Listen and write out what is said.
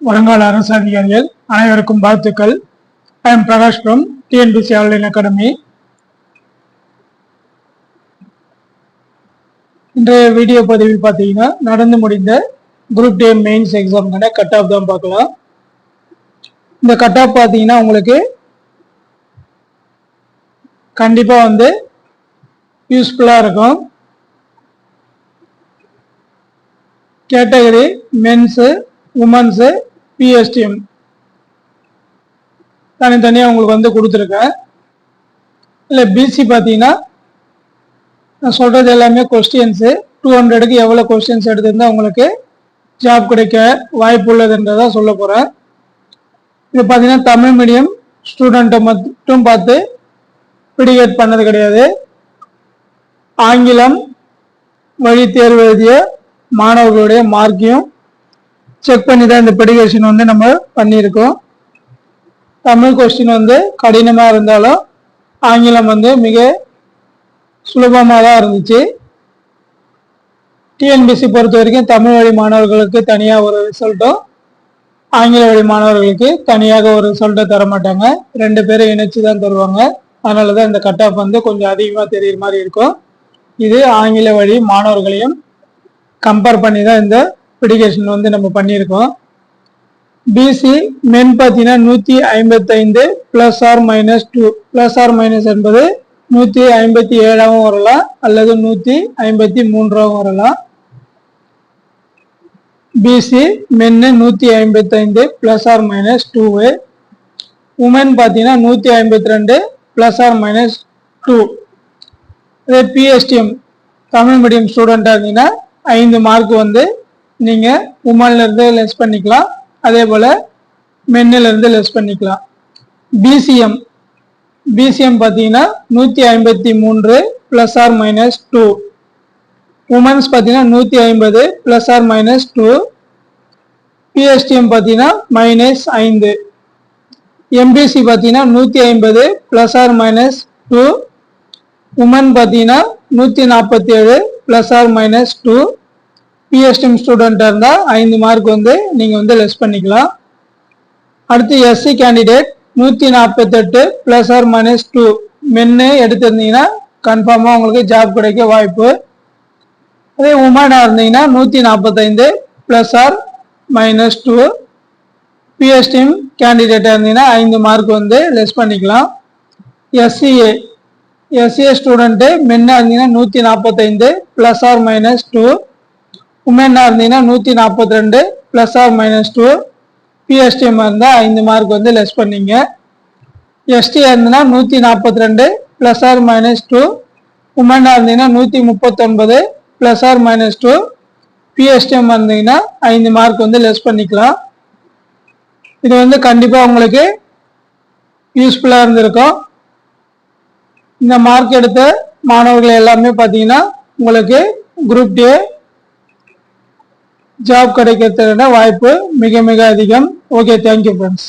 வருங்கால அரசு அதிகாரிகள் அனைவருக்கும் வாழ்த்துக்கள். I am Prakash from TNPSC online academy. இன்றைய வீடியோ பதிவில் பார்த்தீங்கன்னா நடந்து முடிந்த குரூப் டே மெயின்ஸ் எக்ஸாம்க்கான கட் ஆஃப் தான் பார்க்கலாம். இந்த கட் ஆஃப் பார்த்தீங்கன்னா உங்களுக்கு கண்டிப்பாக யூஸ்ஃபுல்லாக இருக்கும். கேட்டகரி மென்ஸு, உமன்ஸு, பிஎஸ்டிஎம் தனித்தனியாக உங்களுக்கு கொடுத்துருக்கேன். இல்லை பிசி பார்த்தீங்கன்னா நான் சொல்கிறது எல்லாமே கொஸ்டின்ஸு 200க்கு எவ்வளோ கொஸ்டின்ஸ் எடுத்திருந்தால் உங்களுக்கு ஜாப் கிடைக்க வாய்ப்பு உள்ளதுன்றதான் சொல்ல போகிறேன். இது பார்த்தீங்கன்னா தமிழ் மீடியம் ஸ்டூடெண்ட்டை மட்டும் பார்த்து ப்ரிடிகேட் பண்ணது கிடையாது. ஆங்கிலம் வழி தேர்வு எழுதிய மாணவர்களுடைய மார்க்கையும் செக் பண்ணி தான் இந்த ப்ரிடிகேஷன் நம்ம பண்ணியிருக்கோம். தமிழ் கொஸ்டின் கடினமாக இருந்தாலும் ஆங்கிலம் மிக சுலபமாக தான் இருந்துச்சு. டிஎன்பிசி பொறுத்த வரைக்கும் தமிழ் வழி மாணவர்களுக்கு தனியாக ஒரு ரிசல்ட்டும் ஆங்கில வழி மாணவர்களுக்கு தனியாக ஒரு ரிசல்ட்டை தர மாட்டாங்க. 2 பேரும் இணைச்சு தான் தருவாங்க. அதனால தான் இந்த கட் ஆஃப் கொஞ்சம் அதிகமாக தெரியுற மாதிரி இருக்கும். இது ஆங்கில வழி மாணவர்களையும் கம்பேர் பண்ணி தான் இந்த ப்ரிடிகேஷன் நம்ம பண்ணியிருக்கோம். பிசி மென் பார்த்தீங்கன்னா 155 +or-2 +or- என்பது 157 வரலாம் அல்லது 153 வரலாம். பிசி மென்னு 155 +or-2. உமன் பார்த்தீங்கன்னா 152 +or-2. அதே பிஎஸ்டிஎம் தமிழ் மீடியம் ஸ்டூடெண்டாக இருந்தீங்கன்னா 5 மார்க் நீங்கள் உமன்லேருந்து லெஸ் பண்ணிக்கலாம். அதே போல் மென்னிலிருந்து லெஸ் பண்ணிக்கலாம். பிசிஎம் பார்த்தீங்கன்னா 153 +or-2. உமன்ஸ் பார்த்தீங்கன்னா 150 +or-2. பிஎஸ்டிஎம் பார்த்தீங்கன்னா -5. எம்பிசி பார்த்தீங்கன்னா 150 +or-2. உமன் பார்த்தீங்கன்னா 147 +or-2. பிஎஸ்டிஎம் ஸ்டூடெண்ட்டாக இருந்தால் 5 மார்க் நீங்கள் லெஸ் பண்ணிக்கலாம். அடுத்து எஸ்சி கேண்டிடேட் 148 +or-2 மென்னு எடுத்திருந்தீங்கன்னா கன்ஃபார்மாக உங்களுக்கு ஜாப் கிடைக்க வாய்ப்பு. அதே உமனாக இருந்தீங்கன்னா 145 +or-2. பிஎஸ்டிஎம் கேண்டிடேட்டாக இருந்தீங்கன்னா 5 மார்க் லெஸ் பண்ணிக்கலாம். எஸ்சிஏ ஸ்டூடெண்ட்டு மென்னாக இருந்தீங்கன்னா 145 +or-2. உமனாக இருந்தீங்கன்னா 142 +or-2. பிஎஸ்டிஎம் இருந்தால் 5 மார்க் லெஸ் பண்ணிங்க. எஸ்டியாக இருந்தீங்கன்னா 142 +or-2. உமனாக இருந்தீங்கன்னா 139 +or-2. பிஎஸ்டிஎம் இருந்தீங்கன்னா 5 மார்க் லெஸ் பண்ணிக்கலாம். இது கண்டிப்பாக உங்களுக்கு யூஸ்ஃபுல்லாக இருந்திருக்கும். இந்த மார்க் எடுத்த மாணவர்கள் எல்லாமே பார்த்தீங்கன்னா உங்களுக்கு குரூப் டே ஜாப் கிடைக்கிறதுக்கான வாய்ப்பு மிக மிக அதிகம். Okay, thank you friends.